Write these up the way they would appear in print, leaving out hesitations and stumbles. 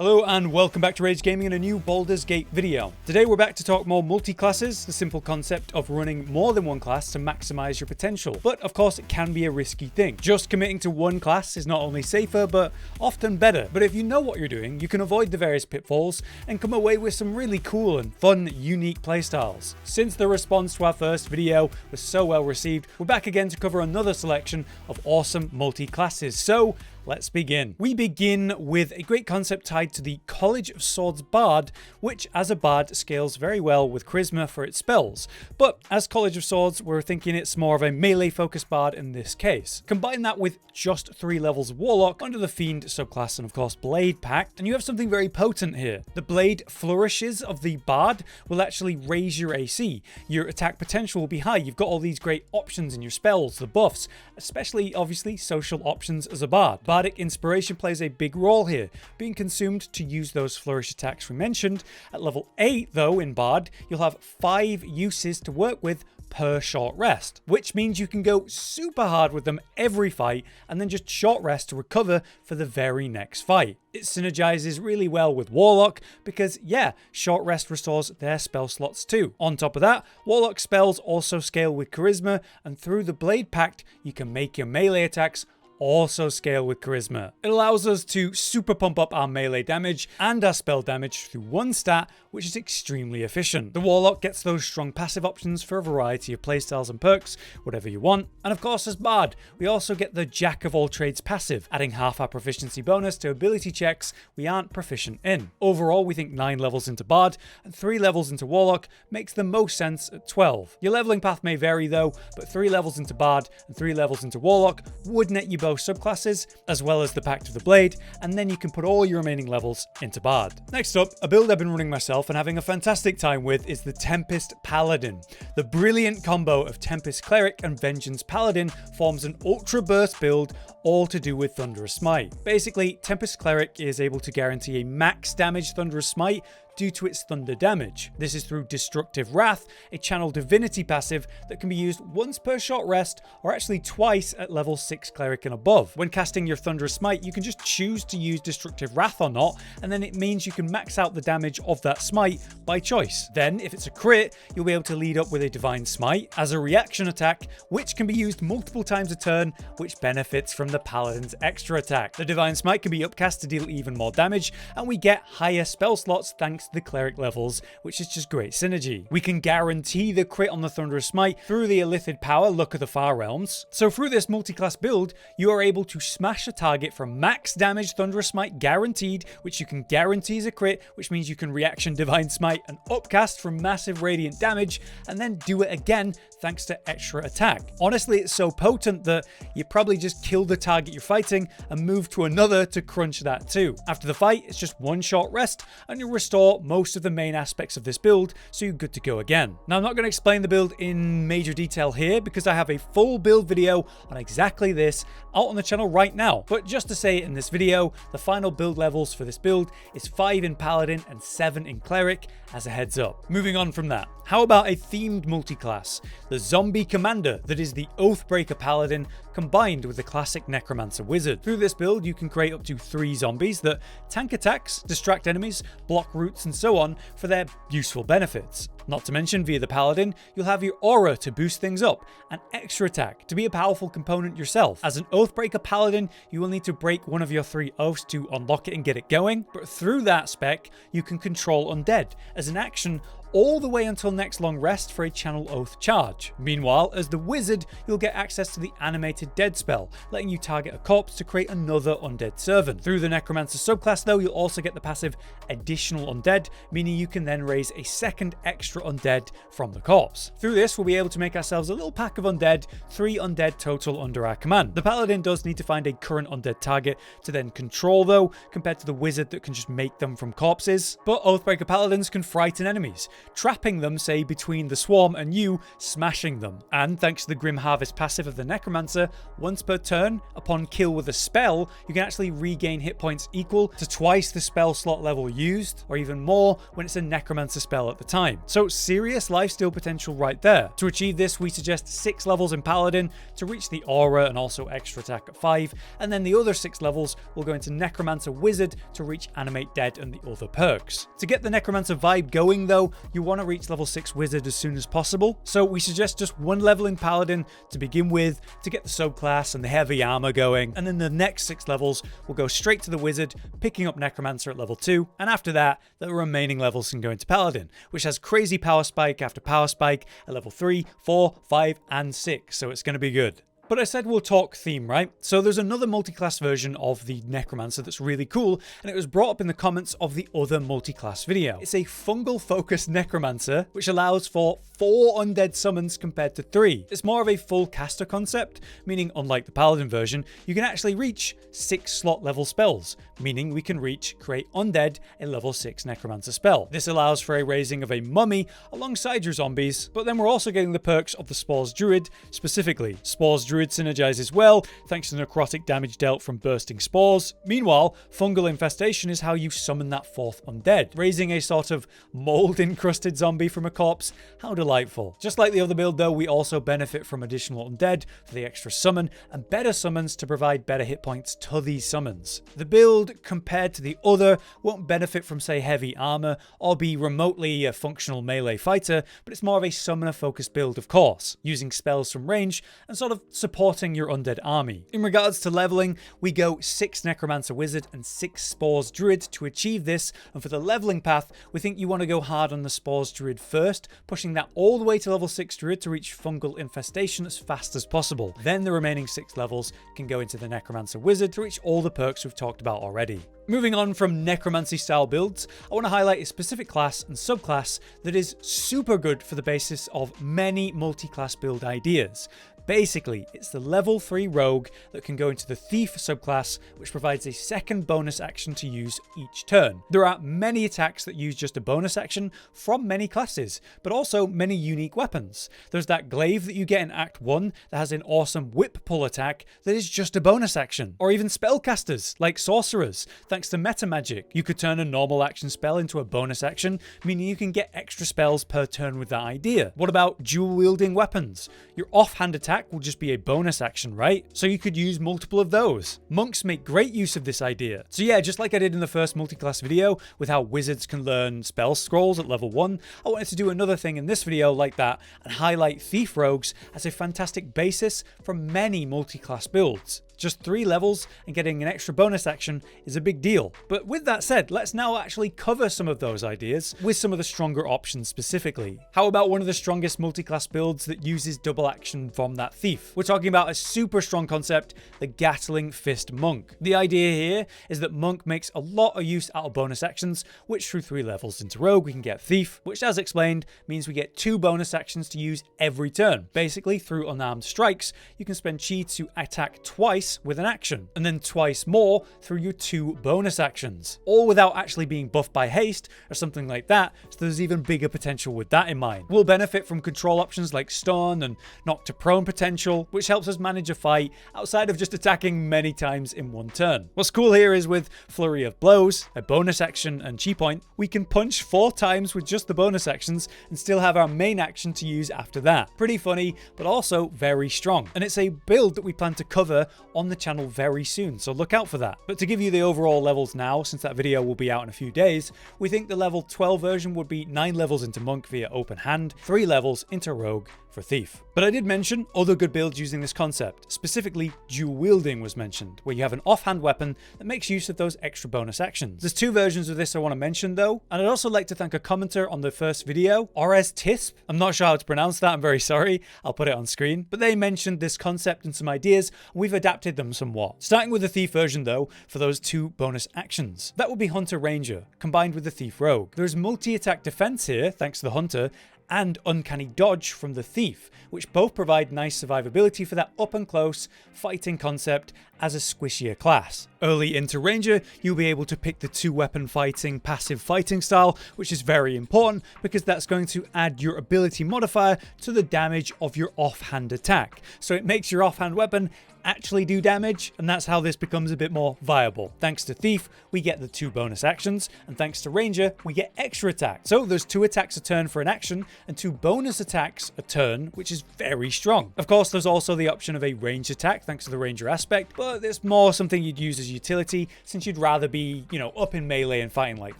Hello and welcome back to Rage Gaming in a new Baldurs Gate video. Today we're back to talk more multi-classes, the simple concept of running more than one class to maximize your potential. But of course it can be a risky thing. Just committing to one class is not only safer but often better. But if you know what you're doing, you can avoid the various pitfalls and come away with some really cool and fun, unique playstyles. Since the response to our first video was so well received, we're back again to cover another selection of awesome multi-classes. So let's begin. We begin with a great concept tied to the College of Swords Bard, which as a bard scales very well with charisma for its spells. But as College of Swords, we're thinking it's more of a melee focused bard in this case. Combine that with just 3 levels of warlock under the Fiend subclass and of course Blade Pact, and you have something very potent here. The blade flourishes of the bard will actually raise your AC. Your attack potential will be high. You've got all these great options in your spells, the buffs, especially obviously social options as a bard. Bardic Inspiration plays a big role here, being consumed to use those flourish attacks we mentioned. At level 8 though in Bard, you'll have 5 uses to work with per short rest, which means you can go super hard with them every fight and then just short rest to recover for the very next fight. It synergizes really well with Warlock because yeah, short rest restores their spell slots too. On top of that, Warlock spells also scale with Charisma, and through the Blade Pact you can make your melee attacks also scale with charisma. It allows us to super pump up our melee damage and our spell damage through one stat, which is extremely efficient. The Warlock gets those strong passive options for a variety of playstyles and perks, whatever you want. And of course as Bard, we also get the Jack of all trades passive, adding half our proficiency bonus to ability checks we aren't proficient in. Overall, we think 9 levels into Bard and 3 levels into Warlock makes the most sense at 12. Your leveling path may vary though, but 3 levels into Bard and 3 levels into Warlock would net you both subclasses, as well as the Pact of the Blade, and then you can put all your remaining levels into Bard. Next up, a build I've been running myself and having a fantastic time with is the Tempest Paladin. The brilliant combo of Tempest Cleric and Vengeance Paladin forms an ultra burst build, all to do with Thunderous Smite. Basically, Tempest Cleric is able to guarantee a max damage Thunderous Smite due to its thunder damage. This is through Destructive Wrath, a channel divinity passive that can be used once per short rest or actually twice at level 6 cleric and above. When casting your Thunderous Smite, you can just choose to use Destructive Wrath or not, and then it means you can max out the damage of that smite by choice. Then, if it's a crit, you'll be able to lead up with a Divine Smite as a reaction attack, which can be used multiple times a turn, which benefits from the Paladin's extra attack. The Divine Smite can be upcast to deal even more damage, and we get higher spell slots thanks to the cleric levels, which is just great synergy. We can guarantee the crit on the Thunderous Smite through the Illithid power, Luck of the Far Realms. So through this multi-class build, you are able to smash a target for max damage Thunderous Smite guaranteed, which you can guarantee is a crit, which means you can reaction Divine Smite and upcast for massive radiant damage, and then do it again thanks to extra attack. Honestly, it's so potent that you probably just kill the target you're fighting and move to another to crunch that too. After the fight, it's just one short rest and you'll restore most of the main aspects of this build, so you're good to go again. Now, I'm not going to explain the build in major detail here because I have a full build video on exactly this out on the channel right now. But just to say in this video, the final build levels for this build is 5 in Paladin and 7 in Cleric as a heads up. Moving on from that, how about a themed multi-class? The Zombie Commander that is the Oathbreaker Paladin combined with the classic Necromancer Wizard. Through this build, you can create up to 3 zombies that tank attacks, distract enemies, block routes and so on for their useful benefits. Not to mention, via the Paladin, you'll have your aura to boost things up, and extra attack to be a powerful component yourself. As an Oathbreaker Paladin, you will need to break one of your 3 oaths to unlock it and get it going, but through that spec, you can control undead as an action all the way until next long rest for a Channel Oath charge. Meanwhile, as the Wizard, you'll get access to the Animated Dead spell, letting you target a corpse to create another undead servant. Through the Necromancer subclass though, you'll also get the passive Additional Undead, meaning you can then raise a second extra undead from the corpse. Through this, we'll be able to make ourselves a little pack of undead, 3 undead total under our command. The Paladin does need to find a current undead target to then control though, compared to the Wizard that can just make them from corpses. But Oathbreaker Paladins can frighten enemies. trapping them, say, between the swarm and you, smashing them. And thanks to the Grim Harvest passive of the Necromancer, once per turn, upon kill with a spell, you can actually regain hit points equal to twice the spell slot level used, or even more when it's a Necromancer spell at the time. So serious lifesteal potential right there. To achieve this, we suggest 6 levels in Paladin to reach the Aura and also extra attack at 5, and then the other 6 levels will go into Necromancer Wizard to reach Animate Dead and the other perks. To get the Necromancer vibe going though, you want to reach level 6 Wizard as soon as possible, so we suggest just 1 level in Paladin to begin with to get the subclass and the heavy armor going, and then the next 6 levels will go straight to the Wizard, picking up Necromancer at level 2, and after that, the remaining levels can go into Paladin, which has crazy power spike after power spike at level 3, 4, 5, and 6, so it's going to be good. But I said we'll talk theme, right? So there's another multiclass version of the Necromancer that's really cool, and it was brought up in the comments of the other multiclass video. It's a fungal-focused Necromancer, which allows for 4 undead summons compared to 3. It's more of a full caster concept, meaning unlike the Paladin version, you can actually reach 6 slot level spells, meaning we can create undead, a level 6 Necromancer spell. This allows for a raising of a mummy alongside your zombies, but then we're also getting the perks of the Spores Druid, specifically. Spores Druid synergizes well thanks to necrotic damage dealt from bursting spores. Meanwhile, Fungal Infestation is how you summon that 4th undead, raising a sort of mold encrusted zombie from a corpse. How delightful. Just like the other build though, we also benefit from additional undead for the extra summon and better summons to provide better hit points to these summons. The build compared to the other won't benefit from say heavy armor or be remotely a functional melee fighter, but it's more of a summoner focused build of course, using spells from range and sort of supporting your undead army. In regards to leveling, we go 6 Necromancer Wizard and 6 Spores Druid to achieve this, and for the leveling path, we think you want to go hard on the Spores Druid first, pushing that all the way to level 6 Druid to reach Fungal Infestation as fast as possible. Then the remaining 6 levels can go into the Necromancer Wizard to reach all the perks we've talked about already. Moving on from necromancy style builds, I want to highlight a specific class and subclass that is super good for the basis of many multi-class build ideas. Basically, it's the level 3 rogue that can go into the thief subclass, which provides a second bonus action to use each turn. There are many attacks that use just a bonus action from many classes, but also many unique weapons. There's that glaive that you get in Act 1 that has an awesome whip pull attack that is just a bonus action. Or even spellcasters, like sorcerers. Thanks to meta magic, you could turn a normal action spell into a bonus action, meaning you can get extra spells per turn with that idea. What about dual wielding weapons? Your offhand attack will just be a bonus action, right? So you could use multiple of those. Monks make great use of this idea. So yeah, just like I did in the first multiclass video with how wizards can learn spell scrolls at level 1, I wanted to do another thing in this video like that and highlight thief rogues as a fantastic basis for many multiclass builds. Just 3 levels and getting an extra bonus action is a big deal. But with that said, let's now actually cover some of those ideas with some of the stronger options specifically. How about one of the strongest multiclass builds that uses double action from that thief? We're talking about a super strong concept, the Gatling Fist Monk. The idea here is that Monk makes a lot of use out of bonus actions, which through 3 levels into Rogue we can get Thief, which as explained means we get 2 bonus actions to use every turn. Basically, through unarmed strikes, you can spend chi to attack twice with an action, and then twice more through your 2 bonus actions, all without actually being buffed by haste or something like that, so there's even bigger potential with that in mind. We'll benefit from control options like stun and knock to prone potential, which helps us manage a fight outside of just attacking many times in one turn. What's cool here is with Flurry of Blows, a bonus action and chi point, we can punch 4 times with just the bonus actions and still have our main action to use after that. Pretty funny, but also very strong. And it's a build that we plan to cover on the channel very soon, so look out for that. But to give you the overall levels now, since that video will be out in a few days, we think the level 12 version would be 9 levels into Monk via Open Hand, 3 levels into Rogue for Thief. But I did mention other good builds using this concept. Specifically, dual wielding was mentioned, where you have an offhand weapon that makes use of those extra bonus actions. There's 2 versions of this I want to mention though, and I'd also like to thank a commenter on the first video, Ores Tisp. I'm not sure how to pronounce that, I'm very sorry. I'll put it on screen. But they mentioned this concept and some ideas, and we've adapted them somewhat. Starting with the Thief version though, for those 2 bonus actions. That would be Hunter Ranger, combined with the Thief Rogue. There's multi-attack defense here, thanks to the Hunter, and Uncanny Dodge from the Thief, which both provide nice survivability for that up and close fighting concept as a squishier class. Early into Ranger, you'll be able to pick the 2-weapon fighting passive fighting style, which is very important because that's going to add your ability modifier to the damage of your offhand attack. So it makes your offhand weapon actually do damage, and that's how this becomes a bit more viable. Thanks to Thief, we get the 2 bonus actions, and thanks to Ranger, we get extra attack. So there's 2 attacks a turn for an action, and 2 bonus attacks a turn, which is very strong. Of course, there's also the option of a ranged attack, thanks to the Ranger aspect, but it's more something you'd use as utility, since you'd rather be, up in melee and fighting like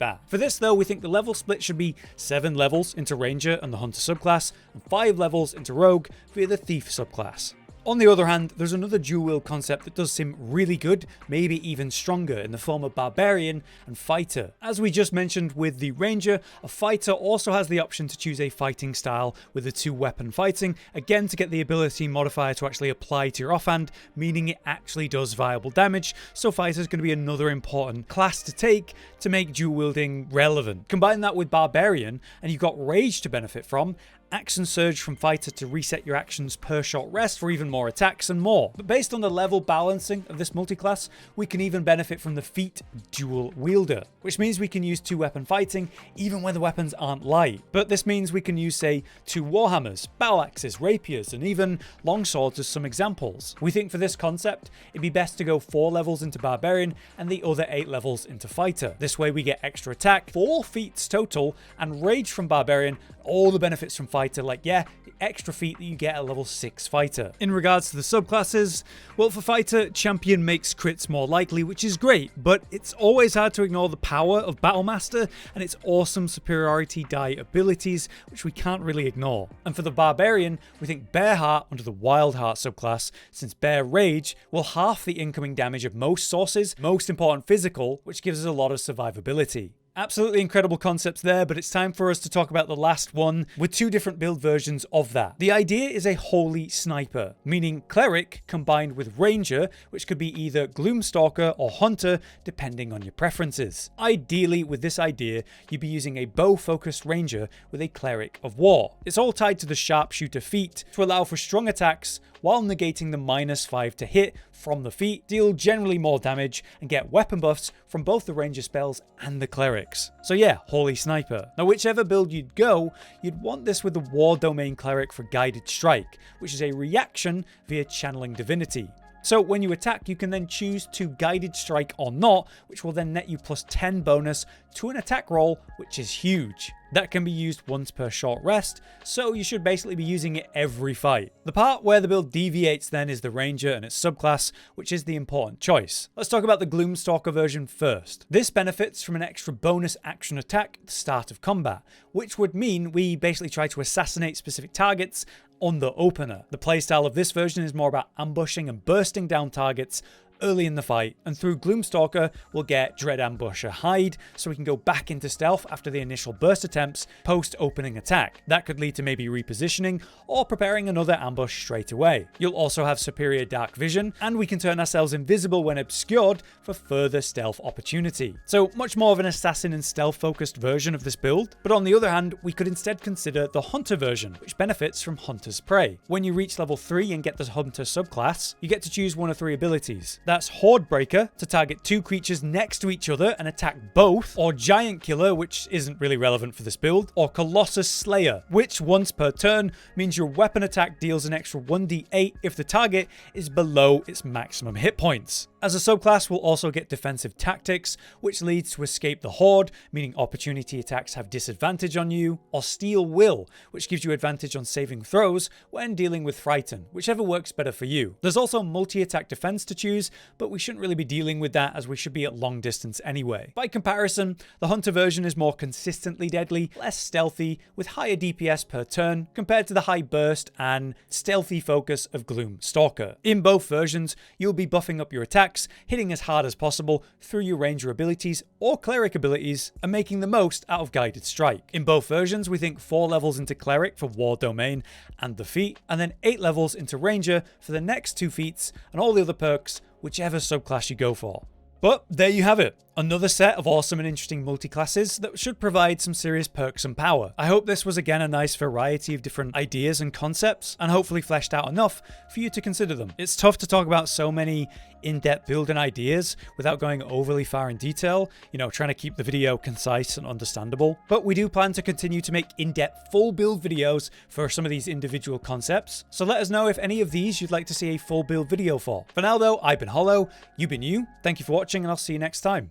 that. For this though, we think the level split should be 7 levels into Ranger and the Hunter subclass, and 5 levels into Rogue via the Thief subclass. On the other hand, there's another dual wield concept that does seem really good, maybe even stronger, in the form of Barbarian and Fighter. As we just mentioned with the Ranger, a Fighter also has the option to choose a fighting style with a 2-weapon fighting, again to get the ability modifier to actually apply to your offhand, meaning it actually does viable damage, so Fighter is going to be another important class to take to make dual wielding relevant. Combine that with Barbarian, and you've got Rage to benefit from, Action Surge from Fighter to reset your actions per short rest for even more attacks and more. But based on the level balancing of this multiclass, we can even benefit from the feat Dual Wielder, which means we can use 2-weapon fighting even when the weapons aren't light. But this means we can use, say, 2 warhammers, battle axes, rapiers, and even longswords as some examples. We think for this concept, it'd be best to go 4 levels into Barbarian and the other 8 levels into Fighter. This way we get extra attack, 4 feats total, and Rage from Barbarian, all the benefits from Fighter, like the extra feat that you get at level 6 Fighter. In regards to the subclasses, well, for Fighter, Champion makes crits more likely, which is great, but it's always hard to ignore the power of Battlemaster and its awesome superiority die abilities, which we can't really ignore. And for the Barbarian, we think Bear Heart under the Wild Heart subclass, since Bear Rage will half the incoming damage of most sources, most important physical, which gives us a lot of survivability. Absolutely incredible concepts there, but it's time for us to talk about the last one with 2 different build versions of that. The idea is a Holy Sniper, meaning Cleric combined with Ranger, which could be either Gloom Stalker or Hunter, depending on your preferences. Ideally, with this idea, you'd be using a bow-focused Ranger with a Cleric of War. It's all tied to the Sharpshooter feat to allow for strong attacks while negating the -5 to hit from the feat, deal generally more damage, and get weapon buffs from both the Ranger spells and the Clerics. So yeah, Holy Sniper. Now whichever build you'd go, you'd want this with the War Domain Cleric for Guided Strike, which is a reaction via Channeling Divinity. So when you attack, you can then choose to Guided Strike or not, which will then net you +10 bonus to an attack roll, which is huge. That can be used once per short rest, so you should basically be using it every fight. The part where the build deviates then is the Ranger and its subclass, which is the important choice. Let's talk about the Gloom Stalker version first. This benefits from an extra bonus action attack at the start of combat, which would mean we basically try to assassinate specific targets on the opener. The playstyle of this version is more about ambushing and bursting down targets early in the fight, and through Gloomstalker we'll get Dread Ambusher Hide, so we can go back into stealth after the initial burst attempts post-opening attack. That could lead to maybe repositioning or preparing another ambush straight away. You'll also have superior dark vision, and we can turn ourselves invisible when obscured for further stealth opportunity. So much more of an assassin and stealth focused version of this build, but on the other hand, we could instead consider the Hunter version, which benefits from Hunter's Prey. When you reach level 3 and get the Hunter subclass, you get to choose one of 3 abilities. That's Horde Breaker, to target 2 creatures next to each other and attack both, or Giant Killer, which isn't really relevant for this build, or Colossus Slayer, which once per turn means your weapon attack deals an extra 1d8 if the target is below its maximum hit points. As a subclass, we'll also get Defensive Tactics, which leads to Escape the Horde, meaning opportunity attacks have disadvantage on you, or Steel Will, which gives you advantage on saving throws when dealing with Frighten, whichever works better for you. There's also multi-attack defense to choose, but we shouldn't really be dealing with that as we should be at long distance anyway. By comparison, the Hunter version is more consistently deadly, less stealthy, with higher DPS per turn, compared to the high burst and stealthy focus of Gloom Stalker. In both versions, you'll be buffing up your attacks, hitting as hard as possible through your Ranger abilities or Cleric abilities, and making the most out of Guided Strike. In both versions, we think 4 levels into Cleric for War Domain and the feat, and then 8 levels into Ranger for the next 2 feats and all the other perks, whichever subclass you go for. But there you have it. Another set of awesome and interesting multi-classes that should provide some serious perks and power. I hope this was again a nice variety of different ideas and concepts, and hopefully fleshed out enough for you to consider them. It's tough to talk about so many in-depth building ideas without going overly far in detail, trying to keep the video concise and understandable. But we do plan to continue to make in-depth full build videos for some of these individual concepts, so let us know if any of these you'd like to see a full build video for. For now though, I've been Hollow, you've been you, thank you for watching, and I'll see you next time.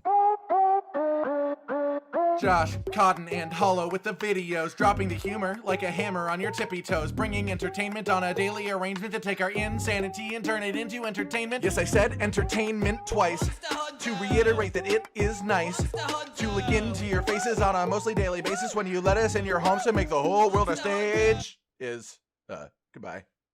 Josh, Cotton, and Hollow with the videos, dropping the humor like a hammer on your tippy toes, bringing entertainment on a daily arrangement to take our insanity and turn it into entertainment. Yes, I said entertainment twice, to reiterate that it is nice to look into your faces on a mostly daily basis when you let us in your homes to make the whole world a stage. Goodbye.